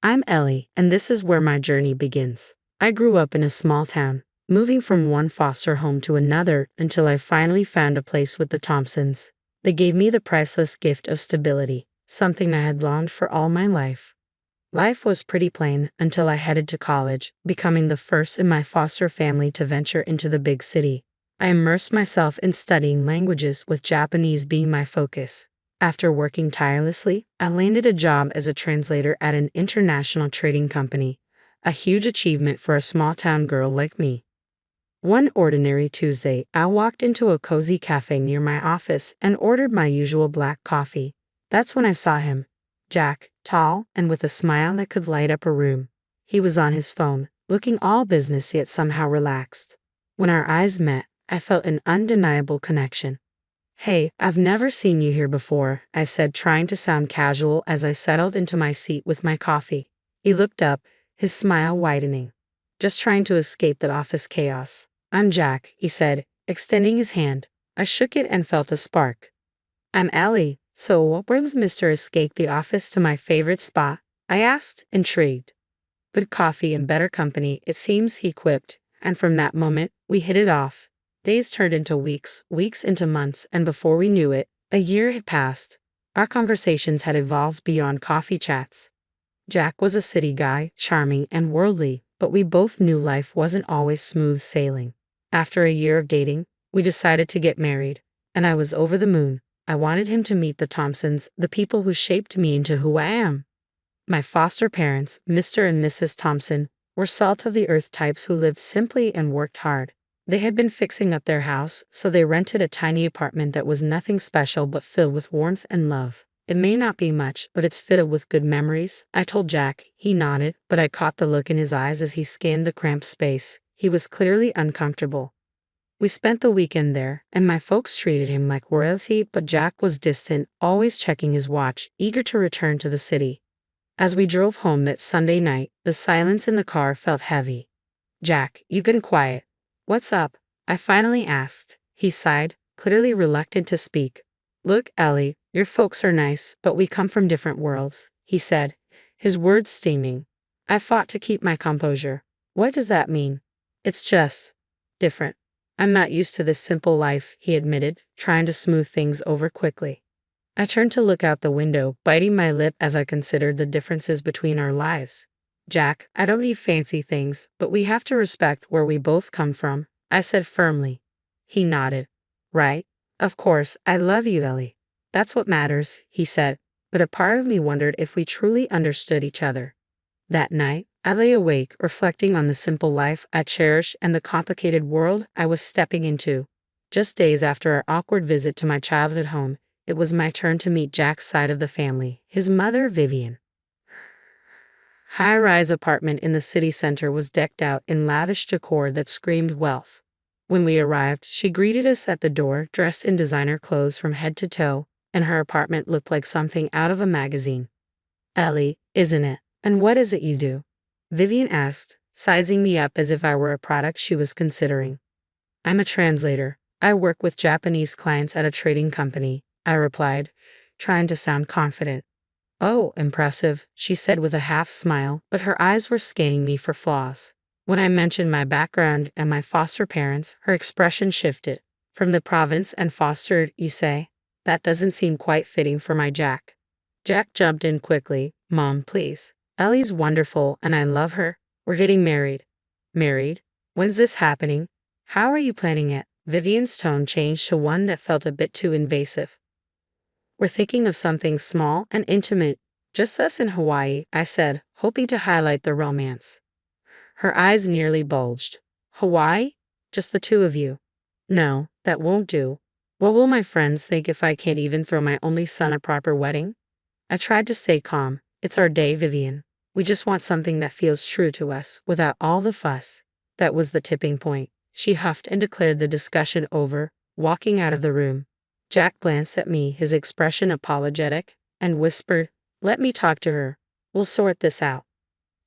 I'm Ellie, and this is where my journey begins. I grew up in a small town, moving from one foster home to another until I finally found a place with the Thompsons. They gave me the priceless gift of stability, something I had longed for all my life. Life was pretty plain until I headed to college, becoming the first in my foster family to venture into the big city. I immersed myself in studying languages, with Japanese being my focus. After working tirelessly, I landed a job as a translator at an international trading company, a huge achievement for a small town girl like me. One ordinary Tuesday, I walked into a cozy cafe near my office and ordered my usual black coffee. That's when I saw him. Jack, tall and with a smile that could light up a room. He was on his phone, looking all business yet somehow relaxed. When our eyes met, I felt an undeniable connection. "Hey, I've never seen you here before," I said, trying to sound casual as I settled into my seat with my coffee. He looked up, his smile widening. "Just trying to escape the office chaos." "I'm Jack," he said, extending his hand. I shook it and felt a spark. "I'm Ellie. So what brings Mr. Escape the office to my favorite spot?" I asked, intrigued. "Good coffee and better company, it seems," he quipped, and from that moment, we hit it off. Days turned into weeks, weeks into months, and before we knew it, a year had passed. Our conversations had evolved beyond coffee chats. Jack was a city guy, charming and worldly, but we both knew life wasn't always smooth sailing. After a year of dating, we decided to get married, and I was over the moon. I wanted him to meet the Thompsons, the people who shaped me into who I am. My foster parents, Mr. and Mrs. Thompson, were salt-of-the-earth types who lived simply and worked hard. They had been fixing up their house, so they rented a tiny apartment that was nothing special but filled with warmth and love. "It may not be much, but it's filled with good memories," I told Jack. He nodded, but I caught the look in his eyes as he scanned the cramped space. He was clearly uncomfortable. We spent the weekend there, and my folks treated him like royalty, but Jack was distant, always checking his watch, eager to return to the city. As we drove home that Sunday night, the silence in the car felt heavy. "Jack, you've been quiet. What's up?" I finally asked. He sighed, clearly reluctant to speak. "Look, Ellie, your folks are nice, but we come from different worlds," he said, his words steaming. I fought to keep my composure. "What does that mean?" "It's just different. I'm not used to this simple life," he admitted, trying to smooth things over quickly. I turned to look out the window, biting my lip as I considered the differences between our lives. "Jack, I don't need fancy things, but we have to respect where we both come from," I said firmly. He nodded. "Right. Of course, I love you, Ellie. That's what matters," he said, but a part of me wondered if we truly understood each other. That night, I lay awake, reflecting on the simple life I cherished and the complicated world I was stepping into. Just days after our awkward visit to my childhood home, it was my turn to meet Jack's side of the family, his mother, Vivian. High-rise apartment in the city center was decked out in lavish decor that screamed wealth. When we arrived, she greeted us at the door, dressed in designer clothes from head to toe, and her apartment looked like something out of a magazine. "Ellie, isn't it? And what is it you do?" Vivian asked, sizing me up as if I were a product she was considering. "I'm a translator. I work with Japanese clients at a trading company," I replied, trying to sound confident. "Oh, impressive," she said with a half smile, but her eyes were scanning me for flaws. When I mentioned my background and my foster parents, her expression shifted. "From the province and fostered, you say? That doesn't seem quite fitting for my Jack." Jack jumped in quickly. "Mom, please. Ellie's wonderful and I love her. We're getting married." "Married? When's this happening? How are you planning it?" Vivian's tone changed to one that felt a bit too invasive. "We're thinking of something small and intimate, just us in Hawaii," I said, hoping to highlight the romance. Her eyes nearly bulged. "Hawaii? Just the two of you?" "No, that won't do. What will my friends think if I can't even throw my only son a proper wedding?" I tried to stay calm. "It's our day, Vivian. We just want something that feels true to us, without all the fuss." That was the tipping point. She huffed and declared the discussion over, walking out of the room. Jack glanced at me, his expression apologetic, and whispered, "Let me talk to her. We'll sort this out."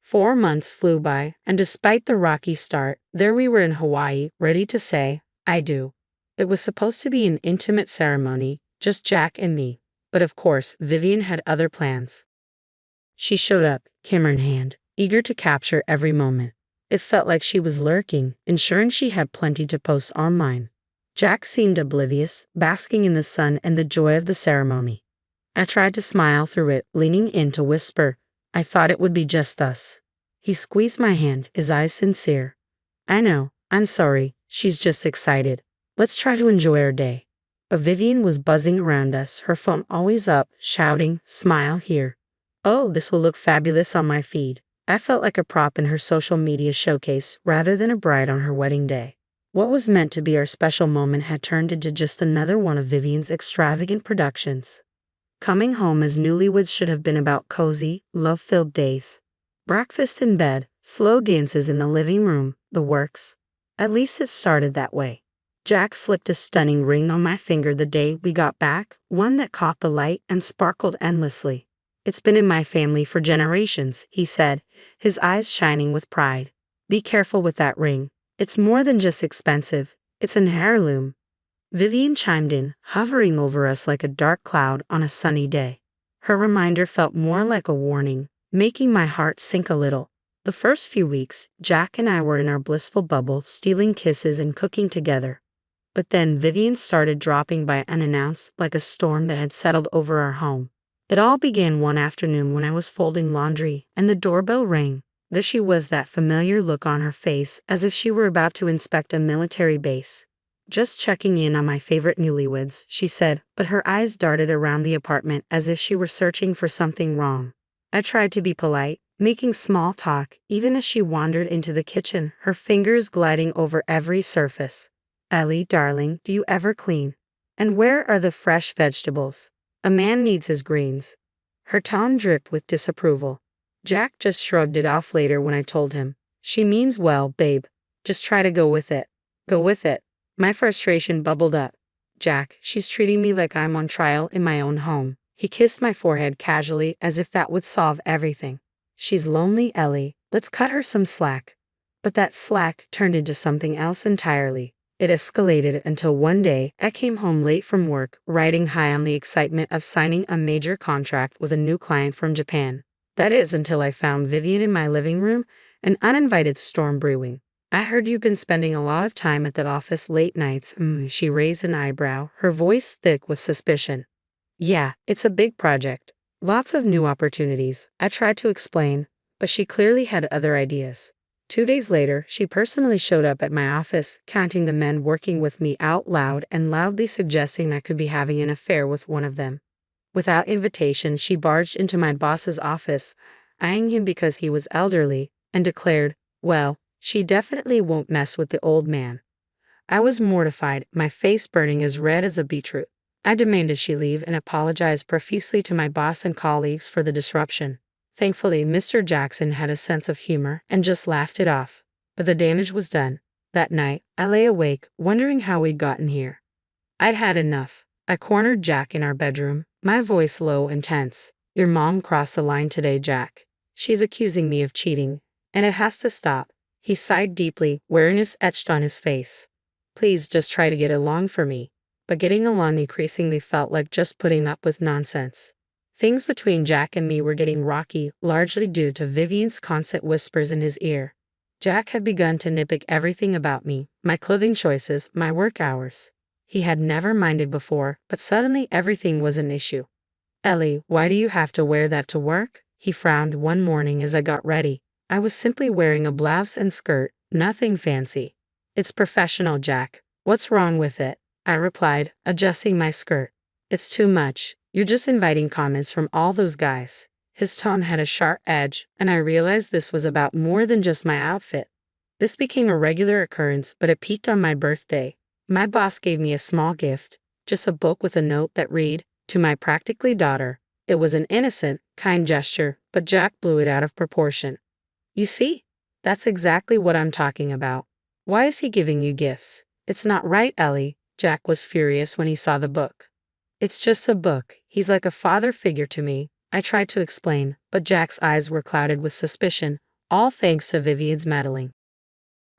4 months flew by, and despite the rocky start, there we were in Hawaii, ready to say, "I do." It was supposed to be an intimate ceremony, just Jack and me, but of course, Vivian had other plans. She showed up, camera in hand, eager to capture every moment. It felt like she was lurking, ensuring she had plenty to post online. Jack seemed oblivious, basking in the sun and the joy of the ceremony. I tried to smile through it, leaning in to whisper, I thought it would be just us. He squeezed my hand, his eyes sincere. I know, I'm sorry, she's just excited. Let's try to enjoy our day. But Vivian was buzzing around us, her phone always up, shouting, smile here. Oh, this will look fabulous on my feed. I felt like a prop in her social media showcase rather than a bride on her wedding day. What was meant to be our special moment had turned into just another one of Vivian's extravagant productions. Coming home as newlyweds should have been about cozy, love-filled days. Breakfast in bed, slow dances in the living room, the works. At least it started that way. Jack slipped a stunning ring on my finger the day we got back, one that caught the light and sparkled endlessly. It's been in my family for generations, he said, his eyes shining with pride. Be careful with that ring. It's more than just expensive, it's an heirloom. Vivian chimed in, hovering over us like a dark cloud on a sunny day. Her reminder felt more like a warning, making my heart sink a little. The first few weeks, Jack and I were in our blissful bubble, stealing kisses and cooking together. But then Vivian started dropping by unannounced like a storm that had settled over our home. It all began one afternoon when I was folding laundry and the doorbell rang. There she was, that familiar look on her face, as if she were about to inspect a military base. Just checking in on my favorite newlyweds, she said, but her eyes darted around the apartment as if she were searching for something wrong. I tried to be polite, making small talk, even as she wandered into the kitchen, her fingers gliding over every surface. Ellie, darling, do you ever clean? And where are the fresh vegetables? A man needs his greens. Her tone dripped with disapproval. Jack just shrugged it off later when I told him. She means well, babe. Just try to go with it. Go with it. My frustration bubbled up. Jack, she's treating me like I'm on trial in my own home. He kissed my forehead casually as if that would solve everything. She's lonely, Ellie. Let's cut her some slack. But that slack turned into something else entirely. It escalated until one day I came home late from work, riding high on the excitement of signing a major contract with a new client from Japan. That is, until I found Vivian in my living room, an uninvited storm brewing. I heard you've been spending a lot of time at the office late nights. She raised an eyebrow, her voice thick with suspicion. Yeah, it's a big project. Lots of new opportunities, I tried to explain, but she clearly had other ideas. 2 days later, she personally showed up at my office, counting the men working with me out loud and loudly suggesting I could be having an affair with one of them. Without invitation, she barged into my boss's office, eyeing him because he was elderly, and declared, well, she definitely won't mess with the old man. I was mortified, my face burning as red as a beetroot. I demanded she leave and apologized profusely to my boss and colleagues for the disruption. Thankfully, Mr. Jackson had a sense of humor and just laughed it off. But the damage was done. That night, I lay awake, wondering how we'd gotten here. I'd had enough. I cornered Jack in our bedroom, my voice low and tense. Your mom crossed the line today, Jack. She's accusing me of cheating, and it has to stop. He sighed deeply, weariness etched on his face. Please just try to get along for me. But getting along increasingly felt like just putting up with nonsense. Things between Jack and me were getting rocky, largely due to Vivian's constant whispers in his ear. Jack had begun to nitpick everything about me, my clothing choices, my work hours. He had never minded before, but suddenly everything was an issue. Ellie, why do you have to wear that to work? He frowned one morning as I got ready. I was simply wearing a blouse and skirt, nothing fancy. It's professional, Jack. What's wrong with it? I replied, adjusting my skirt. It's too much. You're just inviting comments from all those guys. His tone had a sharp edge, and I realized this was about more than just my outfit. This became a regular occurrence, but it peaked on my birthday. My boss gave me a small gift, just a book with a note that read, "To my practically daughter." It was an innocent, kind gesture, but Jack blew it out of proportion. You see? That's exactly what I'm talking about. Why is he giving you gifts? It's not right, Ellie. Jack was furious when he saw the book. It's just a book. He's like a father figure to me. I tried to explain, but Jack's eyes were clouded with suspicion, all thanks to Vivian's meddling.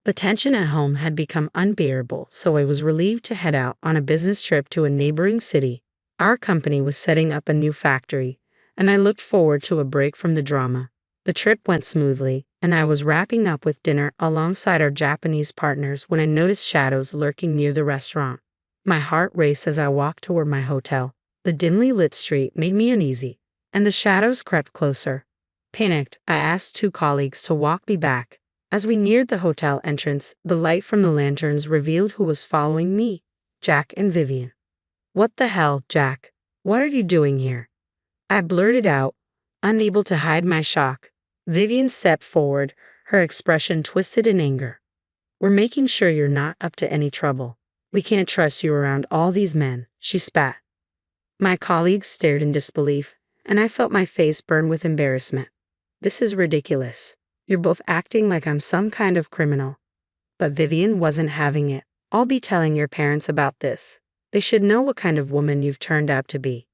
The tension at home had become unbearable, so I was relieved to head out on a business trip to a neighboring city. Our company was setting up a new factory, and I looked forward to a break from the drama. The trip went smoothly, and I was wrapping up with dinner alongside our Japanese partners when I noticed shadows lurking near the restaurant. My heart raced as I walked toward my hotel. The dimly lit street made me uneasy, and the shadows crept closer. Panicked, I asked two colleagues to walk me back. As we neared the hotel entrance, the light from the lanterns revealed who was following me: Jack and Vivian. "What the hell, Jack? What are you doing here?" I blurted out, unable to hide my shock. Vivian stepped forward, her expression twisted in anger. "We're making sure you're not up to any trouble. We can't trust you around all these men," she spat. My colleagues stared in disbelief, and I felt my face burn with embarrassment. "This is ridiculous. You're both acting like I'm some kind of criminal." But Vivian wasn't having it. "I'll be telling your parents about this. They should know what kind of woman you've turned out to be."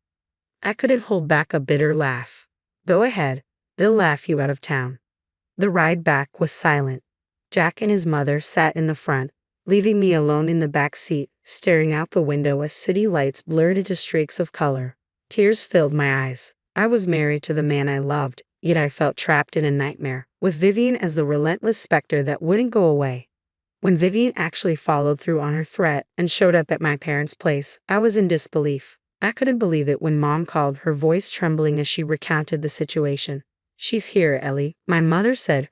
I couldn't hold back a bitter laugh. "Go ahead. They'll laugh you out of town." The ride back was silent. Jack and his mother sat in the front, leaving me alone in the back seat, staring out the window as city lights blurred into streaks of color. Tears filled my eyes. I was married to the man I loved, yet I felt trapped in a nightmare, with Vivian as the relentless specter that wouldn't go away. When Vivian actually followed through on her threat and showed up at my parents' place, I was in disbelief. I couldn't believe it when Mom called, her voice trembling as she recounted the situation. "She's here, Ellie," my mother said,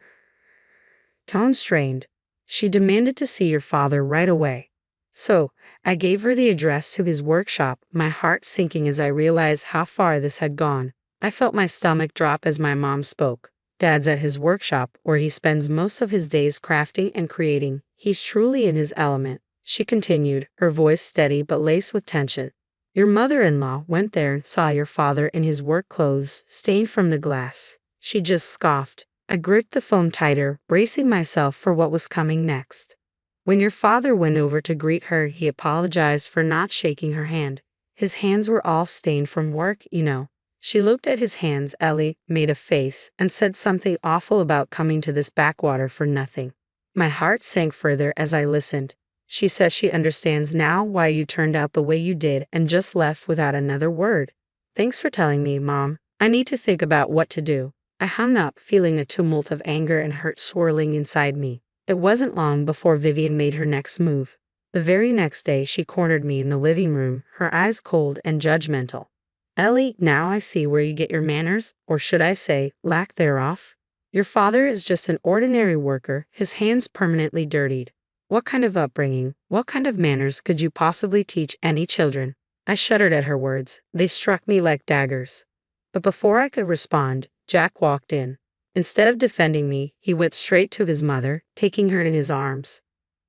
tone strained. "She demanded to see your father right away." So, I gave her the address to his workshop, my heart sinking as I realized how far this had gone. I felt my stomach drop as my mom spoke. "Dad's at his workshop, where he spends most of his days crafting and creating. He's truly in his element," she continued, her voice steady but laced with tension. "Your mother-in-law went there and saw your father in his work clothes, stained from the glass." She just scoffed. I gripped the phone tighter, bracing myself for what was coming next. "When your father went over to greet her, he apologized for not shaking her hand. His hands were all stained from work, you know." She looked at his hands. "Ellie," made a face, and said something awful about coming to this backwater for nothing. My heart sank further as I listened. "She says she understands now why you turned out the way you did and just left without another word." "Thanks for telling me, Mom. I need to think about what to do." I hung up, feeling a tumult of anger and hurt swirling inside me. It wasn't long before Vivian made her next move. The very next day, she cornered me in the living room, her eyes cold and judgmental. "Ellie, now I see where you get your manners, or should I say, lack thereof. Your father is just an ordinary worker, his hands permanently dirtied. What kind of upbringing, what kind of manners could you possibly teach any children?" I shuddered at her words. They struck me like daggers. But before I could respond, Jack walked in. Instead of defending me, he went straight to his mother, taking her in his arms.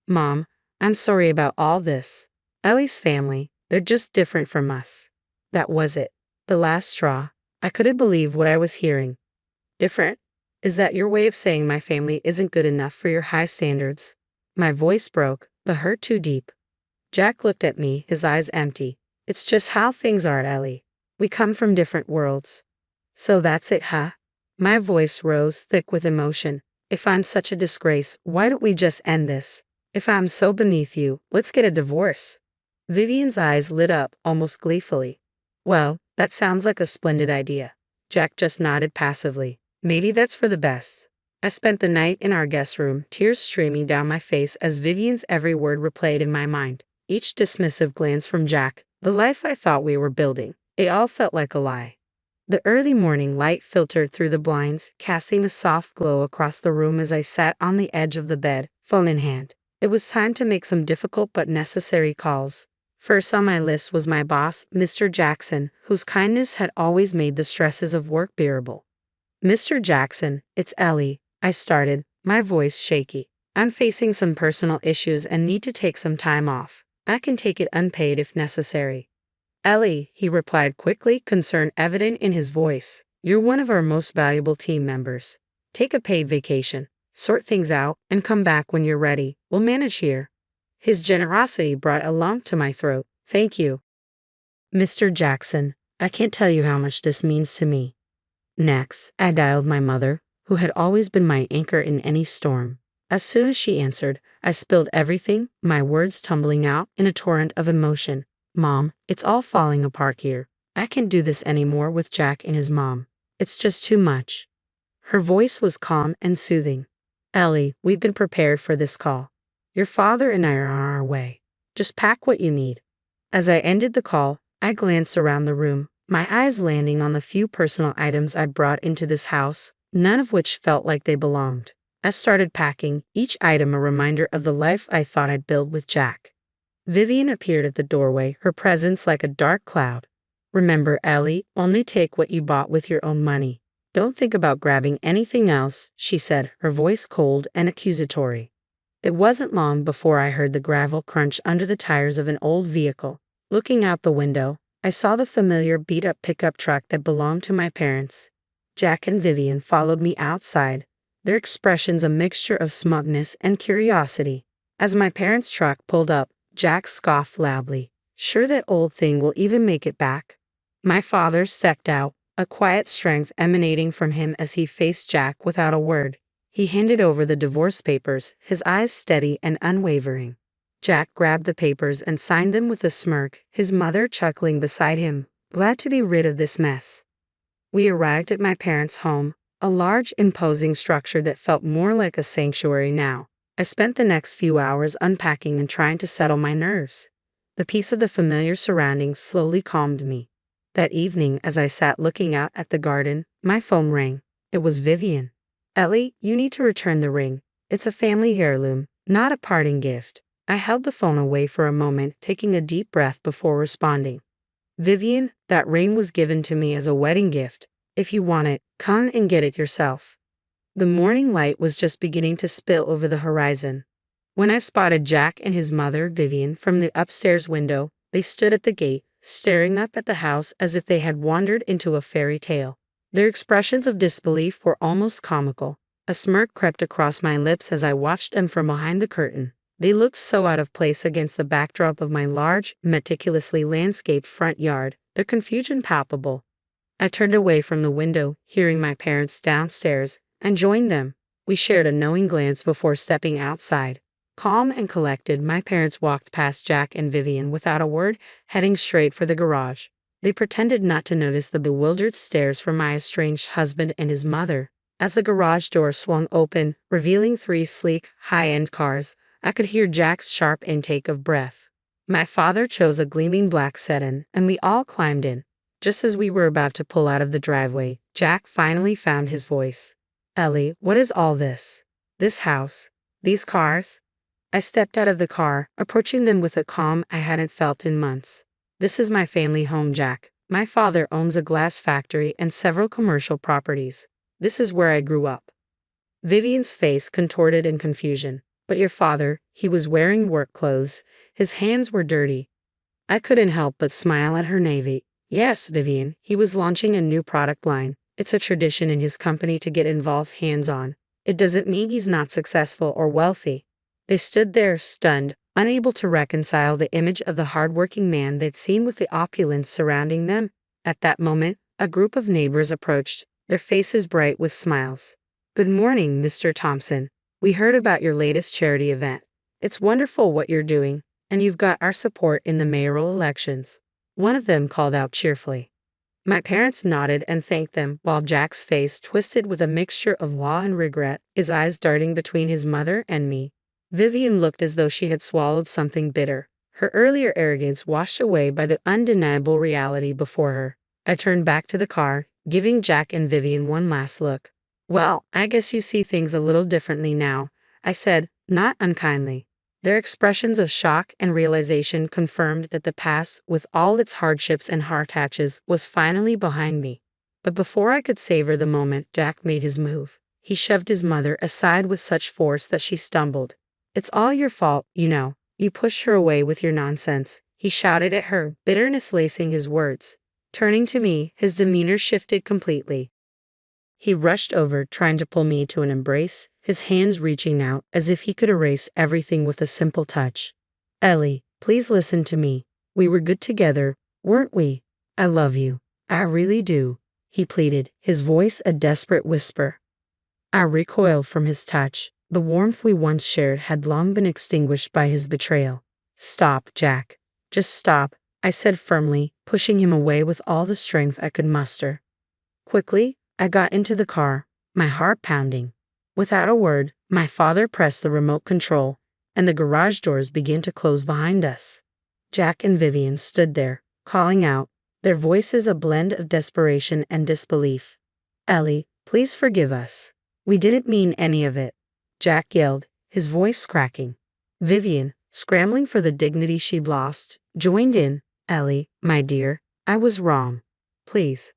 "Mom, I'm sorry about all this. Ellie's family, they're just different from us." That was it. The last straw. I couldn't believe what I was hearing. "Different? Is that your way of saying my family isn't good enough for your high standards?" My voice broke, the hurt too deep. Jack looked at me, his eyes empty. "It's just how things are, Ellie. We come from different worlds." "So that's it, huh?" My voice rose, thick with emotion. "If I'm such a disgrace, why don't we just end this? If I'm so beneath you, let's get a divorce." Vivian's eyes lit up, almost gleefully. "Well, that sounds like a splendid idea." Jack just nodded passively. "Maybe that's for the best." I spent the night in our guest room, tears streaming down my face as Vivian's every word replayed in my mind. Each dismissive glance from Jack, the life I thought we were building, it all felt like a lie. The early morning light filtered through the blinds, casting a soft glow across the room as I sat on the edge of the bed, phone in hand. It was time to make some difficult but necessary calls. First on my list was my boss, Mr. Jackson, whose kindness had always made the stresses of work bearable. "Mr. Jackson, it's Ellie," I started, my voice shaky. "I'm facing some personal issues and need to take some time off. I can take it unpaid if necessary." "Ellie," he replied quickly, concern evident in his voice. "You're one of our most valuable team members. Take a paid vacation, sort things out, and come back when you're ready. We'll manage here." His generosity brought a lump to my throat. "Thank you, Mr. Jackson. I can't tell you how much this means to me." Next, I dialed my mother, who had always been my anchor in any storm. As soon as she answered, I spilled everything, my words tumbling out in a torrent of emotion. "Mom, it's all falling apart here. I can't do this anymore with Jack and his mom. It's just too much. Her voice was calm and soothing. Ellie, we've been prepared for this call. Your father and I are on our way. Just pack what you need. As I ended the call, I glanced around the room, my eyes landing on the few personal items I brought into this house, none of which felt like they belonged. I started packing, each item a reminder of the life I thought I'd build with Jack. Vivian appeared at the doorway, her presence like a dark cloud. Remember, Ellie, only take what you bought with your own money. Don't think about grabbing anything else, she said, her voice cold and accusatory. It wasn't long before I heard the gravel crunch under the tires of an old vehicle. Looking out the window, I saw the familiar beat-up pickup truck that belonged to my parents. Jack and Vivian followed me outside, their expressions a mixture of smugness and curiosity. As my parents' truck pulled up, Jack scoffed loudly. Sure that old thing will even make it back? My father stepped out, a quiet strength emanating from him as he faced Jack without a word. He handed over the divorce papers, his eyes steady and unwavering. Jack grabbed the papers and signed them with a smirk, his mother chuckling beside him, glad to be rid of this mess. We arrived at my parents' home, a large, imposing structure that felt more like a sanctuary now. I spent the next few hours unpacking and trying to settle my nerves. The peace of the familiar surroundings slowly calmed me. That evening, as I sat looking out at the garden, my phone rang. It was Vivian. Ellie, you need to return the ring. It's a family heirloom, not a parting gift. I held the phone away for a moment, taking a deep breath before responding. Vivian, that ring was given to me as a wedding gift. If you want it, come and get it yourself. The morning light was just beginning to spill over the horizon. When I spotted Jack and his mother, Vivian, from the upstairs window, they stood at the gate, staring up at the house as if they had wandered into a fairy tale. Their expressions of disbelief were almost comical. A smirk crept across my lips as I watched them from behind the curtain. They looked so out of place against the backdrop of my large, meticulously landscaped front yard, their confusion palpable. I turned away from the window, hearing my parents downstairs, and joined them. We shared a knowing glance before stepping outside. Calm and collected, my parents walked past Jack and Vivian without a word, heading straight for the garage. They pretended not to notice the bewildered stares from my estranged husband and his mother. As the garage door swung open, revealing 3 sleek, high-end cars, I could hear Jack's sharp intake of breath. My father chose a gleaming black sedan, and we all climbed in. Just as we were about to pull out of the driveway, Jack finally found his voice. Ellie, what is all this? This house? These cars? I stepped out of the car, approaching them with a calm I hadn't felt in months. This is my family home, Jack. My father owns a glass factory and several commercial properties. This is where I grew up. Vivian's face contorted in confusion. But your father, he was wearing work clothes. His hands were dirty. I couldn't help but smile at her naivety. Yes, Vivian, he was launching a new product line. It's a tradition in his company to get involved hands-on. It doesn't mean he's not successful or wealthy. They stood there, stunned, unable to reconcile the image of the hard-working man they'd seen with the opulence surrounding them. At that moment, a group of neighbors approached, their faces bright with smiles. Good morning, Mr. Thompson. We heard about your latest charity event. It's wonderful what you're doing, and you've got our support in the mayoral elections. One of them called out cheerfully. My parents nodded and thanked them, while Jack's face twisted with a mixture of awe and regret, his eyes darting between his mother and me. Vivian looked as though she had swallowed something bitter, her earlier arrogance washed away by the undeniable reality before her. I turned back to the car, giving Jack and Vivian one last look. Well, I guess you see things a little differently now, I said, not unkindly. Their expressions of shock and realization confirmed that the past, with all its hardships and heartaches, was finally behind me. But before I could savor the moment, Jack made his move. He shoved his mother aside with such force that she stumbled. It's all your fault, you know. You pushed her away with your nonsense, he shouted at her, bitterness lacing his words. Turning to me, his demeanor shifted completely. He rushed over, trying to pull me to an embrace, his hands reaching out as if he could erase everything with a simple touch. Ellie, please listen to me. We were good together, weren't we? I love you. I really do, he pleaded, his voice a desperate whisper. I recoiled from his touch. The warmth we once shared had long been extinguished by his betrayal. Stop, Jack. Just stop. I said firmly, pushing him away with all the strength I could muster. Quickly, I got into the car, my heart pounding. Without a word, my father pressed the remote control, and the garage doors began to close behind us. Jack and Vivian stood there, calling out, their voices a blend of desperation and disbelief. "Ellie, please forgive us. We didn't mean any of it," Jack yelled, his voice cracking. Vivian, scrambling for the dignity she'd lost, joined in. "Ellie, my dear, I was wrong. Please."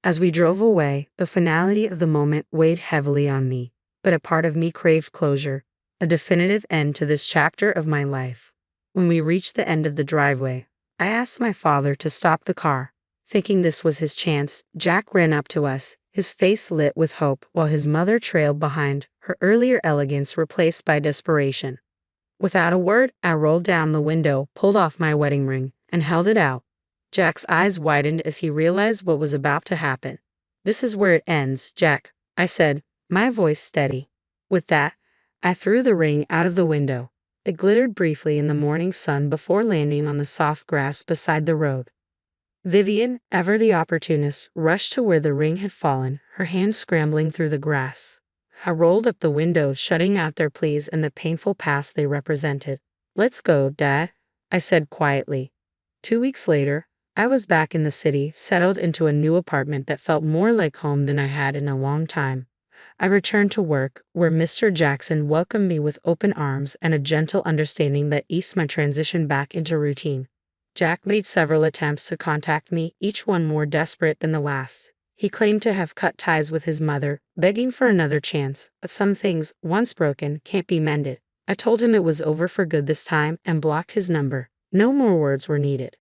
As we drove away, the finality of the moment weighed heavily on me, but a part of me craved closure, a definitive end to this chapter of my life. When we reached the end of the driveway, I asked my father to stop the car. Thinking this was his chance, Jack ran up to us, his face lit with hope, while his mother trailed behind, her earlier elegance replaced by desperation. Without a word, I rolled down the window, pulled off my wedding ring, and held it out. Jack's eyes widened as he realized what was about to happen. "This is where it ends, Jack," I said, my voice steady. With that, I threw the ring out of the window. It glittered briefly in the morning sun before landing on the soft grass beside the road. Vivian, ever the opportunist, rushed to where the ring had fallen, her hands scrambling through the grass. I rolled up the window, shutting out their pleas and the painful past they represented. "Let's go, Dad," I said quietly. 2 weeks later, I was back in the city, settled into a new apartment that felt more like home than I had in a long time. I returned to work, where Mr. Jackson welcomed me with open arms and a gentle understanding that eased my transition back into routine. Jack made several attempts to contact me, each one more desperate than the last. He claimed to have cut ties with his mother, begging for another chance, but some things, once broken, can't be mended. I told him it was over for good this time and blocked his number. No more words were needed.